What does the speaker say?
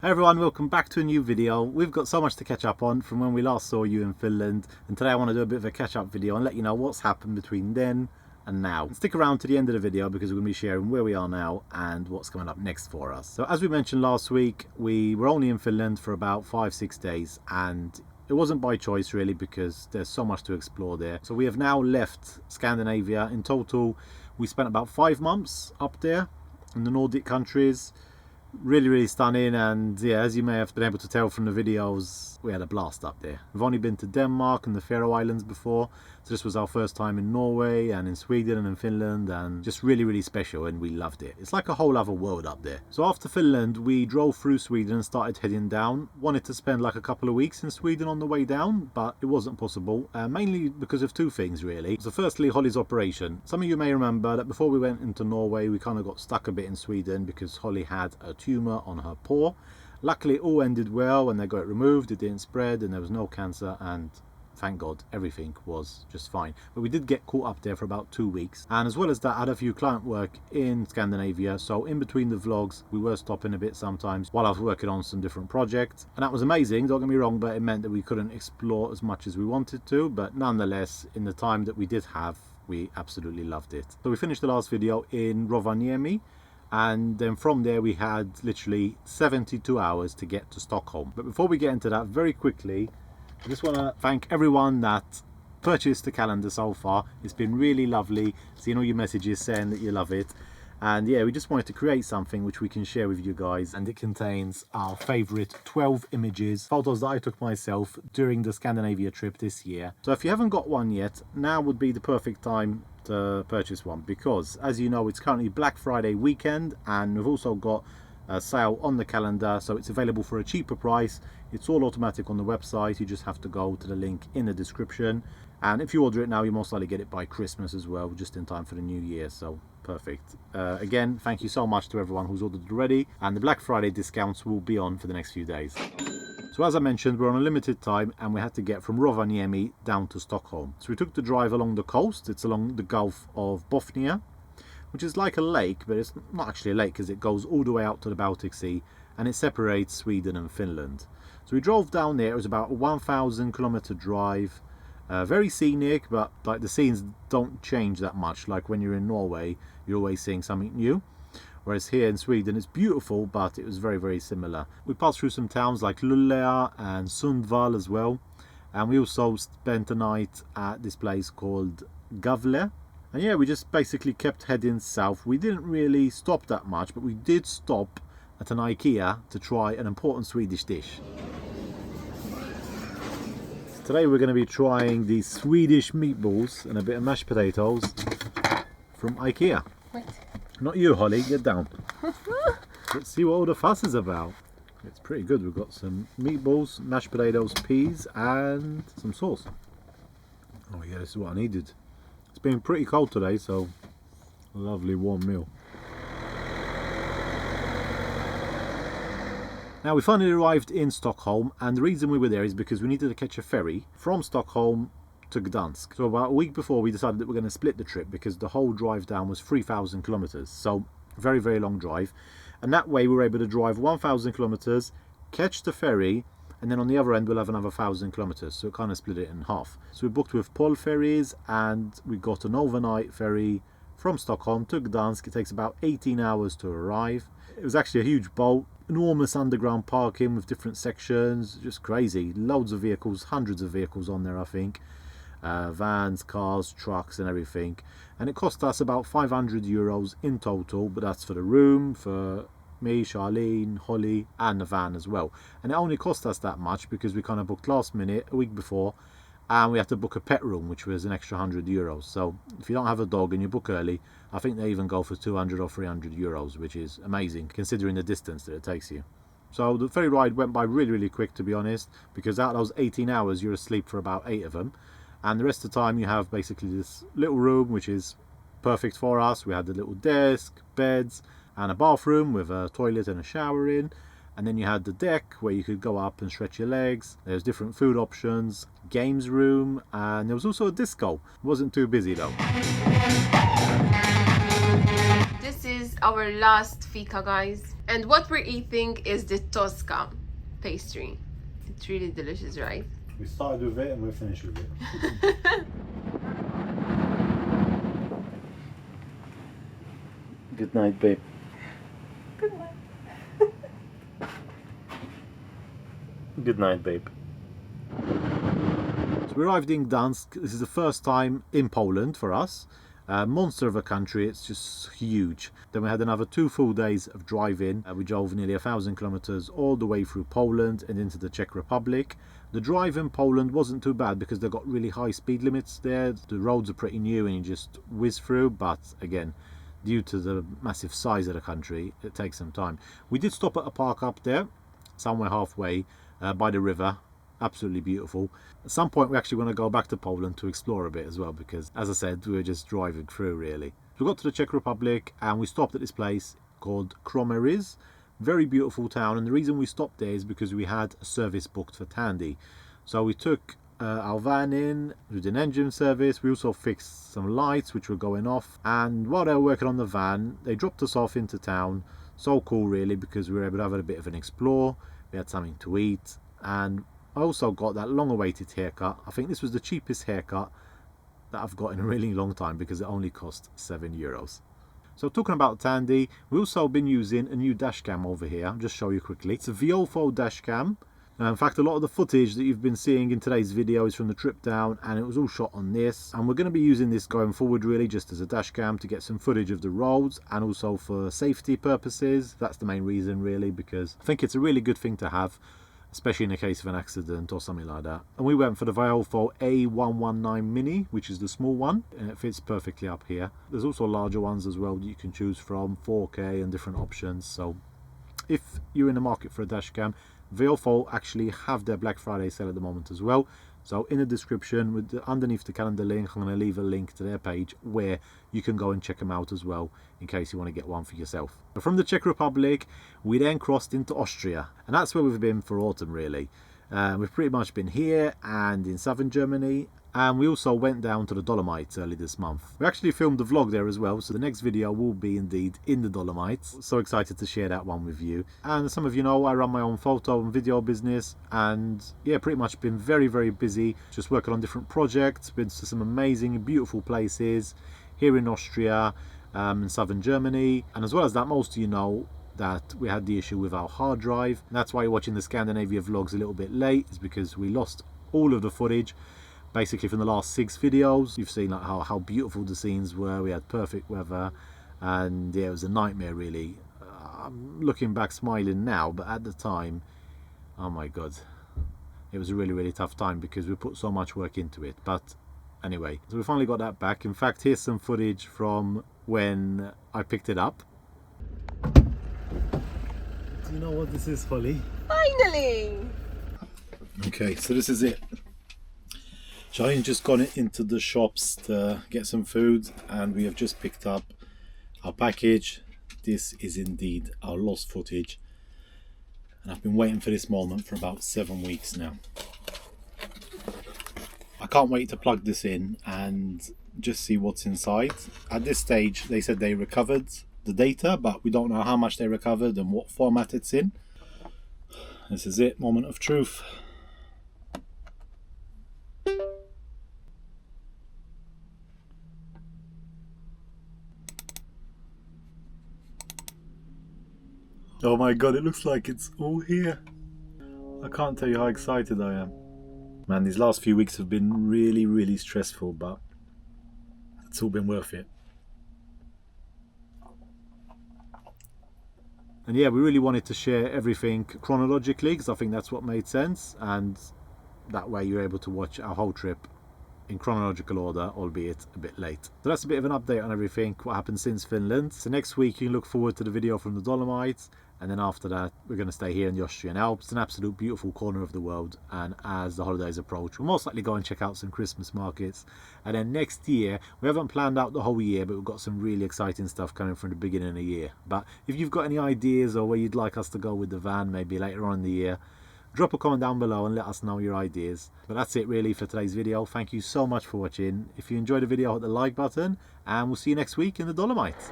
Hey everyone, welcome back to a new video. We've got so much to catch up on from when we last saw you in Finland, and today I want to do a bit of a catch up video and let you know what's happened between then and now. Stick around to the end of the video because we're going to be sharing where we are now and what's coming up next for us. So as we mentioned last week, we were only in Finland for about 5-6 days, and it wasn't by choice really because there's so much to explore there. So we have now left Scandinavia. In total, we spent about 5 months up there in the Nordic countries. Really stunning, and yeah, as you may have been able to tell from the videos, we had a blast up there. We've only been to Denmark and the Faroe Islands before, so this was our first time in Norway and in Sweden and in Finland, and just really special, and we loved it. It's like a whole other world up there. So after Finland, we drove through Sweden and started heading down. Wanted to spend like a couple of weeks in Sweden on the way down, but it wasn't possible, mainly because of two things really. So firstly, Holly's operation. Some of you may remember that before we went into Norway, we kind of got stuck a bit in Sweden because Holly had a tumour on her paw. Luckily it all ended well and they got it removed, it didn't spread and there was no cancer, and thank God everything was just fine. But we did get caught up there for about 2 weeks, and as well as that I had a few client work in Scandinavia, so in between the vlogs we were stopping a bit sometimes while I was working on some different projects, and that was amazing, don't get me wrong, but it meant that we couldn't explore as much as we wanted to, but nonetheless in the time that we did have, we absolutely loved it. So we finished the last video in Rovaniemi, and then from there we had literally 72 hours to get to Stockholm. But before we get into that, very quickly, I just want to thank everyone that purchased the calendar so far. It's been really lovely seeing all your messages saying that you love it, and yeah, we just wanted to create something which we can share with you guys, and it contains our favorite 12 images, photos that I took myself during the Scandinavia trip this year. So if you haven't got one yet, now would be the perfect time to purchase one, because as you know, it's currently Black Friday weekend and we've also got a sale on the calendar, so it's available for a cheaper price. It's all automatic on the website, you just have to go to the link in the description, and if you order it now you most likely get it by Christmas as well, just in time for the new year, so perfect. Again, thank you so much to everyone who's ordered already, and the Black Friday discounts will be on for the next few days. So as I mentioned, we're on a limited time and we had to get from Rovaniemi down to Stockholm. So we took the drive along the coast. It's along the Gulf of Bothnia, which is like a lake, but it's not actually a lake because it goes all the way out to the Baltic Sea and it separates Sweden and Finland. So we drove down there. It was about a 1,000 kilometer drive. Very scenic, but like the scenes don't change that much. Like when you're in Norway, you're always seeing something new. Whereas here in Sweden it's beautiful, but it was very similar. We passed through some towns like Luleå and Sundsvall as well, and we also spent a night at this place called Gavle. And yeah, we just basically kept heading south. We didn't really stop that much, but we did stop at an IKEA to try an important Swedish dish. Today we're going to be trying these Swedish meatballs and a bit of mashed potatoes from IKEA. Wait. Not you, Holly, get down. Let's see what all the fuss is about. It's pretty good. We've got some meatballs, mashed potatoes, peas and some sauce. Oh yeah, this is what I needed. It's been pretty cold today, so a lovely warm meal. Now we finally arrived in Stockholm, and the reason we were there is because we needed to catch a ferry from Stockholm to Gdansk. So about a week before we decided that we're going to split the trip because the whole drive down was 3,000 kilometers, so very long drive, and that way we were able to drive 1,000 kilometers, catch the ferry, and then on the other end we'll have another 1,000 kilometers, so it kind of split it in half. So we booked with Pol ferries and we got an overnight ferry from Stockholm to Gdansk. It takes about 18 hours to arrive. It was actually a huge boat, enormous underground parking with different sections, just crazy, loads of vehicles, hundreds of vehicles on there I think. Vans, cars, trucks and everything, and it cost us about 500 euros in total, but that's for the room, for me, Charlene, Holly and the van as well. And it only cost us that much because we kind of booked last minute, a week before, and we had to book a pet room which was an extra 100 euros. So if you don't have a dog and you book early, I think they even go for 200 or 300 euros, which is amazing considering the distance that it takes you. So the ferry ride went by really quick, to be honest, because out of those 18 hours you're asleep for about 8 of them. And the rest of the time you have basically this little room which is perfect for us. We had the little desk, beds and a bathroom with a toilet and a shower in, and then you had the deck where you could go up and stretch your legs. There's different food options, games room, and there was also a disco. It wasn't too busy though. This is our last fika, guys. And what we're eating is the Tosca pastry. It's really delicious, right? We started with it and we're finished with it. Good night, babe. Good night. Good night, babe. So we arrived in Gdansk. This is the first time in Poland for us. Monster of a country, it's just huge. Then we had another 2 full days of driving. We drove nearly 1,000 kilometers all the way through Poland and into the Czech Republic. The drive in Poland wasn't too bad because they've got really high speed limits there. The roads are pretty new and you just whiz through, but again, due to the massive size of the country, it takes some time. We did stop at a park up there, somewhere halfway by the river. Absolutely beautiful. At some point we actually want to go back to Poland to explore a bit as well, because as I said, we were just driving through really. We got to the Czech Republic and we stopped at this place called Kroměříž. Very beautiful town, and the reason we stopped there is because we had a service booked for Tandy. So we took our van in, we did an engine service, we also fixed some lights which were going off, and while they were working on the van they dropped us off into town. So cool really, because we were able to have a bit of an explore, we had something to eat, and I also got that long awaited haircut. I think this was the cheapest haircut that I've got in a really long time because it only cost €7. So talking about Tandy, we've also been using a new dash cam over here. I'll just show you quickly. It's a Violfo dash cam. In fact, a lot of the footage that you've been seeing in today's video is from the trip down, and it was all shot on this. And we're going to be using this going forward really just as a dash cam to get some footage of the roads and also for safety purposes. That's the main reason really, because I think it's a really good thing to have, especially in the case of an accident or something like that. And we went for the Violfo A119 Mini, which is the small one, and it fits perfectly up here. There's also larger ones as well that you can choose from, 4K and different options. So if you're in the market for a dash cam, Violfo actually have their Black Friday sale at the moment as well. So in the description, underneath the calendar link, I'm going to leave a link to their page where you can go and check them out as well, in case you want to get one for yourself. But from the Czech Republic, we then crossed into Austria, and that's where we've been for autumn really. We've pretty much been here and in southern Germany, and we also went down to the Dolomites early this month. We actually filmed a vlog there as well, so the next video will be indeed in the Dolomites. So excited to share that one with you. And as some of you know, I run my own photo and video business, and yeah, pretty much been very busy just working on different projects. Been to some amazing beautiful places here in Austria, in southern Germany, and as well as that, most of you know that we had the issue with our hard drive, and that's why you're watching the Scandinavia vlogs a little bit late, is because we lost all of the footage basically from the last 6 videos. You've seen like how beautiful the scenes were. We had perfect weather, and yeah, it was a nightmare really. I'm looking back smiling now, but at the time, oh my god, it was a really tough time because we put so much work into it. But anyway, so we finally got that back. In fact, here's some footage from when I picked it up. Do you know what this is, Holly? Finally! Okay, so this is it. Shane just gone into the shops to get some food, and we have just picked up our package. This is indeed our lost footage, and I've been waiting for this moment for about 7 weeks now. I can't wait to plug this in and just see what's inside. At this stage they said they recovered the data, but we don't know how much they recovered and what format it's in. This is it, moment of truth. Oh my god, it looks like it's all here. I can't tell you how excited I am. Man, these last few weeks have been really stressful, but it's all been worth it. And yeah, we really wanted to share everything chronologically because I think that's what made sense, and that way you're able to watch our whole trip in chronological order, albeit a bit late. So that's a bit of an update on everything, what happened since Finland. So next week you can look forward to the video from the Dolomites, and then after that we're going to stay here in the Austrian Alps. It's an absolute beautiful corner of the world, and as the holidays approach we'll most likely go and check out some Christmas markets. And then next year, we haven't planned out the whole year, but we've got some really exciting stuff coming from the beginning of the year. But if you've got any ideas or where you'd like us to go with the van maybe later on in the year, drop a comment down below and let us know your ideas. But that's it really for today's video. Thank you so much for watching. If you enjoyed the video, hit the like button, and we'll see you next week in the Dolomites.